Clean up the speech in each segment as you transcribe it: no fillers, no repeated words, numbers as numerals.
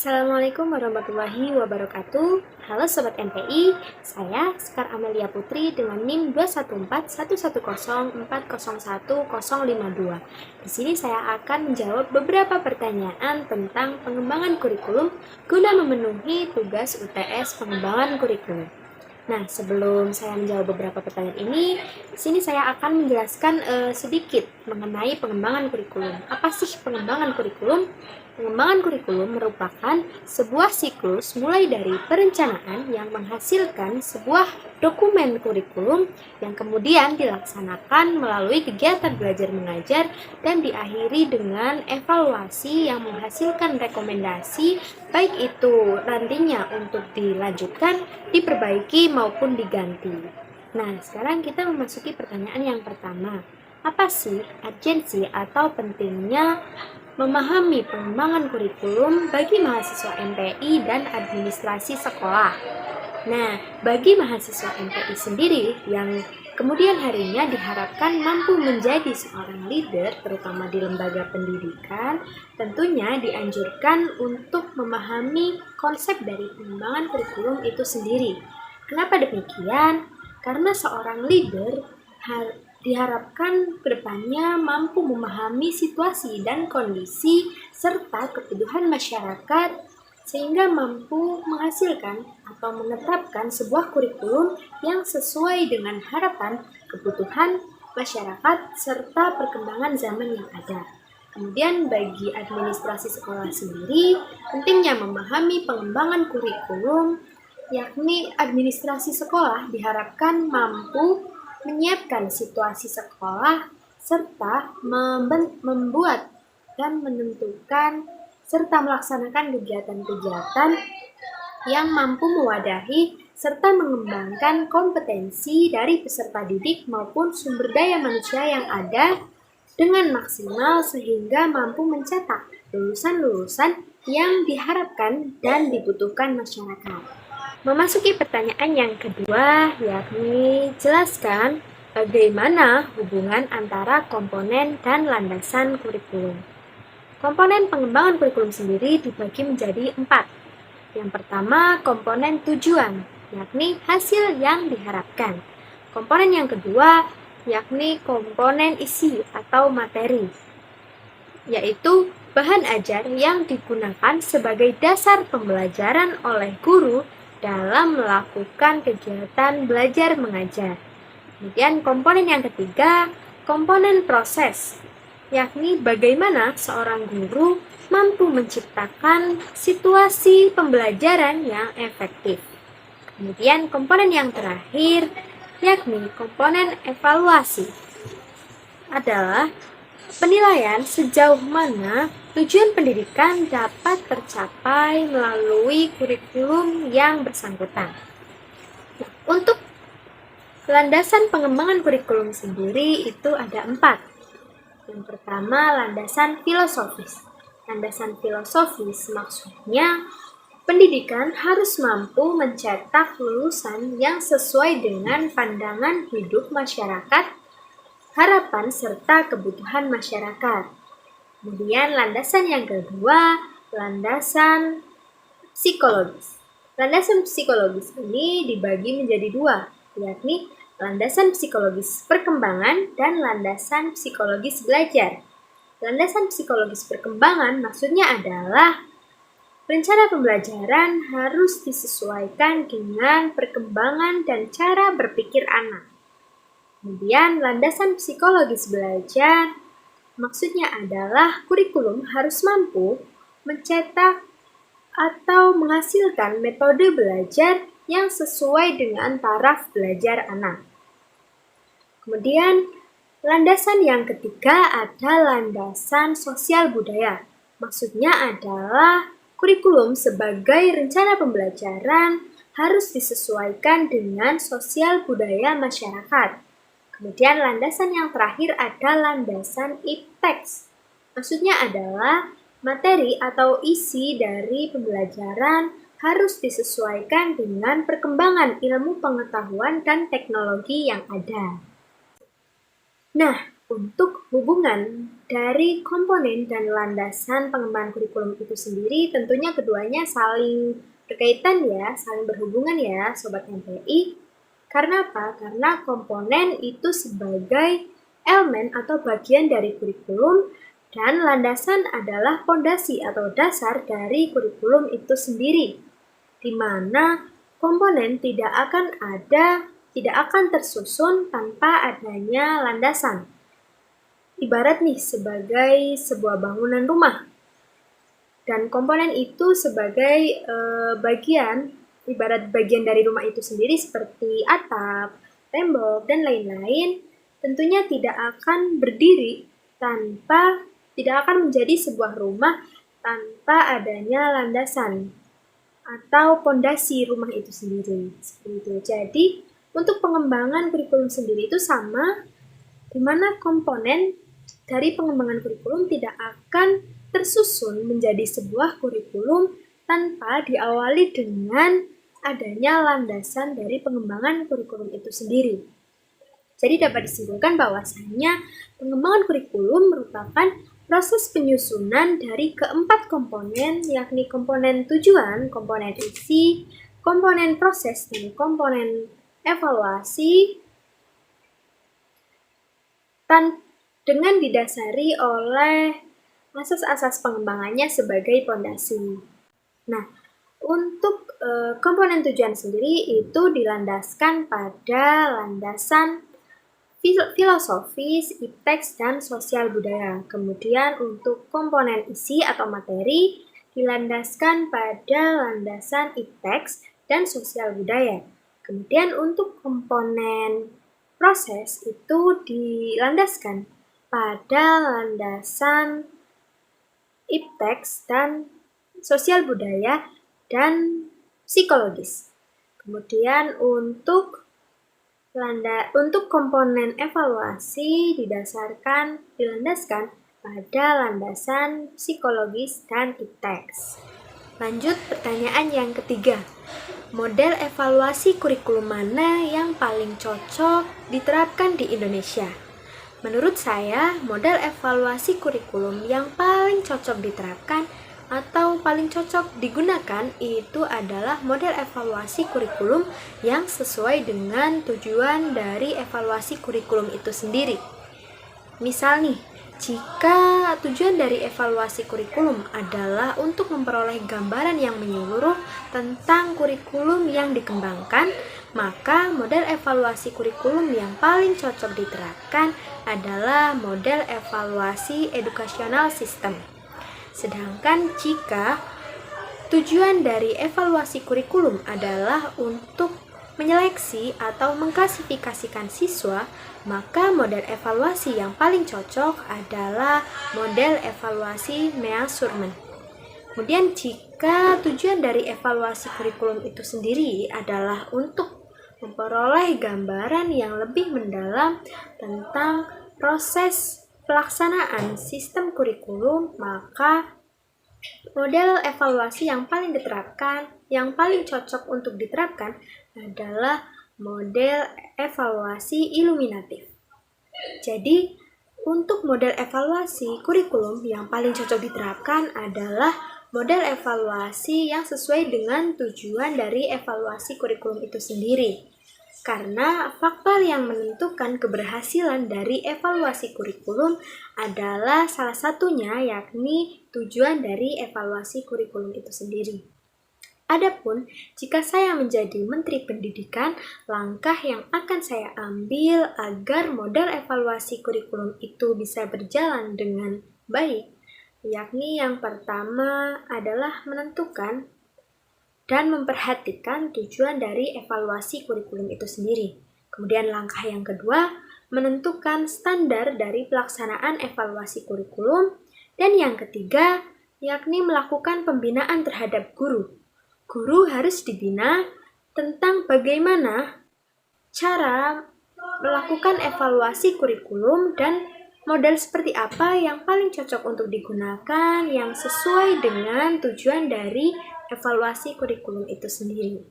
Assalamualaikum warahmatullahi wabarakatuh. Halo Sobat MPI, saya Sekar Amelia Putri dengan NIM 2141104010052. Di sini saya akan menjawab beberapa pertanyaan tentang pengembangan kurikulum guna memenuhi tugas UTS pengembangan kurikulum. Nah, sebelum saya menjawab beberapa pertanyaan ini, di sini saya akan menjelaskan sedikit mengenai pengembangan kurikulum. Apa sih pengembangan kurikulum? Pengembangan kurikulum merupakan sebuah siklus mulai dari perencanaan yang menghasilkan sebuah dokumen kurikulum yang kemudian dilaksanakan melalui kegiatan belajar mengajar dan diakhiri dengan evaluasi yang menghasilkan rekomendasi baik itu nantinya untuk dilanjutkan, diperbaiki maupun diganti. Nah, sekarang kita memasuki pertanyaan yang pertama. Apa sih urgensi atau pentingnya memahami pengembangan kurikulum bagi mahasiswa MPI dan administrasi sekolah? Nah, bagi mahasiswa MPI sendiri yang kemudian harinya diharapkan mampu menjadi seorang leader, terutama di lembaga pendidikan, tentunya dianjurkan untuk memahami konsep dari pengembangan kurikulum itu sendiri. Kenapa demikian? Karena seorang leader diharapkan kedepannya mampu memahami situasi dan kondisi serta kebutuhan masyarakat sehingga mampu menghasilkan atau menetapkan sebuah kurikulum yang sesuai dengan harapan, kebutuhan masyarakat serta perkembangan zaman yang ada. Kemudian bagi administrasi sekolah sendiri, pentingnya memahami pengembangan kurikulum, yakni administrasi sekolah diharapkan mampu menyiapkan situasi sekolah serta membuat dan menentukan serta melaksanakan kegiatan-kegiatan yang mampu mewadahi serta mengembangkan kompetensi dari peserta didik maupun sumber daya manusia yang ada dengan maksimal sehingga mampu mencetak lulusan-lulusan yang diharapkan dan dibutuhkan masyarakat. Memasuki pertanyaan yang kedua, yakni jelaskan bagaimana hubungan antara komponen dan landasan kurikulum. Komponen pengembangan kurikulum sendiri dibagi menjadi 4. Yang pertama, komponen tujuan, yakni hasil yang diharapkan. Komponen yang kedua, yakni komponen isi atau materi, yaitu bahan ajar yang digunakan sebagai dasar pembelajaran oleh guru dalam melakukan kegiatan belajar mengajar. Kemudian komponen yang ketiga, komponen proses, yakni bagaimana seorang guru mampu menciptakan situasi pembelajaran yang efektif. Kemudian komponen yang terakhir, yakni komponen evaluasi, adalah penilaian sejauh mana tujuan pendidikan dapat tercapai melalui kurikulum yang bersangkutan. Nah, untuk landasan pengembangan kurikulum sendiri itu ada 4. Yang pertama, landasan filosofis. Landasan filosofis maksudnya pendidikan harus mampu mencetak lulusan yang sesuai dengan pandangan hidup masyarakat, harapan serta kebutuhan masyarakat. Kemudian landasan yang kedua, landasan psikologis. Landasan psikologis ini dibagi menjadi 2, yakni landasan psikologis perkembangan dan landasan psikologis belajar. Landasan psikologis perkembangan maksudnya adalah rencana pembelajaran harus disesuaikan dengan perkembangan dan cara berpikir anak. Kemudian landasan psikologis belajar maksudnya adalah kurikulum harus mampu mencetak atau menghasilkan metode belajar yang sesuai dengan taraf belajar anak. Kemudian landasan yang ketiga ada landasan sosial budaya. Maksudnya adalah kurikulum sebagai rencana pembelajaran harus disesuaikan dengan sosial budaya masyarakat. Kemudian landasan yang terakhir ada landasan ipteks. Maksudnya adalah materi atau isi dari pembelajaran harus disesuaikan dengan perkembangan ilmu pengetahuan dan teknologi yang ada. Nah, Untuk hubungan dari komponen dan landasan pengembangan kurikulum itu sendiri, tentunya keduanya saling berkaitan ya, saling berhubungan ya, Sobat MPI. Karena apa? Karena komponen itu sebagai elemen atau bagian dari kurikulum dan landasan adalah fondasi atau dasar dari kurikulum itu sendiri, di mana komponen tidak akan tersusun tanpa adanya landasan. Ibarat nih sebagai sebuah bangunan rumah, dan komponen itu sebagai ibarat bagian dari rumah itu sendiri seperti atap, tembok, dan lain-lain, tentunya tidak akan menjadi sebuah rumah tanpa adanya landasan atau pondasi rumah itu sendiri. Seperti itu. Jadi, untuk pengembangan kurikulum sendiri itu sama, di mana komponen dari pengembangan kurikulum tidak akan tersusun menjadi sebuah kurikulum tanpa diawali dengan adanya landasan dari pengembangan kurikulum itu sendiri. Jadi dapat disimpulkan bahwasanya pengembangan kurikulum merupakan proses penyusunan dari keempat komponen, yakni komponen tujuan, komponen isi, komponen proses, dan komponen evaluasi, dengan didasari oleh asas-asas pengembangannya sebagai pondasi. Nah, untuk komponen tujuan sendiri itu dilandaskan pada landasan filosofis, ipteks, dan sosial budaya. Kemudian untuk komponen isi atau materi dilandaskan pada landasan ipteks dan sosial budaya. Kemudian untuk komponen proses itu dilandaskan pada landasan ipteks dan sosial budaya dan psikologis. Kemudian untuk komponen evaluasi dilandaskan pada landasan psikologis dan ipteks. Lanjut pertanyaan yang ketiga. Model evaluasi kurikulum mana yang paling cocok diterapkan di Indonesia? Menurut saya, model evaluasi kurikulum yang paling cocok diterapkan atau paling cocok digunakan itu adalah model evaluasi kurikulum yang sesuai dengan tujuan dari evaluasi kurikulum itu sendiri. Misal nih, jika tujuan dari evaluasi kurikulum adalah untuk memperoleh gambaran yang menyeluruh tentang kurikulum yang dikembangkan, maka model evaluasi kurikulum yang paling cocok diterapkan adalah model evaluasi educational system. Sedangkan jika tujuan dari evaluasi kurikulum adalah untuk menyeleksi atau mengklasifikasikan siswa, maka model evaluasi yang paling cocok adalah model evaluasi measurement. Kemudian jika tujuan dari evaluasi kurikulum itu sendiri adalah untuk memperoleh gambaran yang lebih mendalam tentang proses pelaksanaan sistem kurikulum, maka model evaluasi yang paling cocok untuk diterapkan adalah model evaluasi iluminatif. Jadi, untuk model evaluasi kurikulum yang paling cocok diterapkan adalah model evaluasi yang sesuai dengan tujuan dari evaluasi kurikulum itu sendiri. Karena faktor yang menentukan keberhasilan dari evaluasi kurikulum adalah salah satunya yakni tujuan dari evaluasi kurikulum itu sendiri. Adapun jika saya menjadi Menteri Pendidikan, langkah yang akan saya ambil agar model evaluasi kurikulum itu bisa berjalan dengan baik, yakni yang pertama adalah menentukan dan memperhatikan tujuan dari evaluasi kurikulum itu sendiri. Kemudian langkah yang kedua, menentukan standar dari pelaksanaan evaluasi kurikulum. Dan yang ketiga, yakni melakukan pembinaan terhadap guru. Guru harus dibina tentang bagaimana cara melakukan evaluasi kurikulum dan model seperti apa yang paling cocok untuk digunakan yang sesuai dengan tujuan dari evaluasi kurikulum itu sendiri.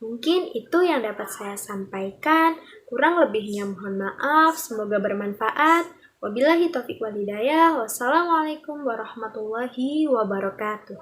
Mungkin itu yang dapat saya sampaikan. Kurang lebihnya mohon maaf. Semoga bermanfaat. Wabillahi taufiq wal hidayah. Wassalamualaikum warahmatullahi wabarakatuh.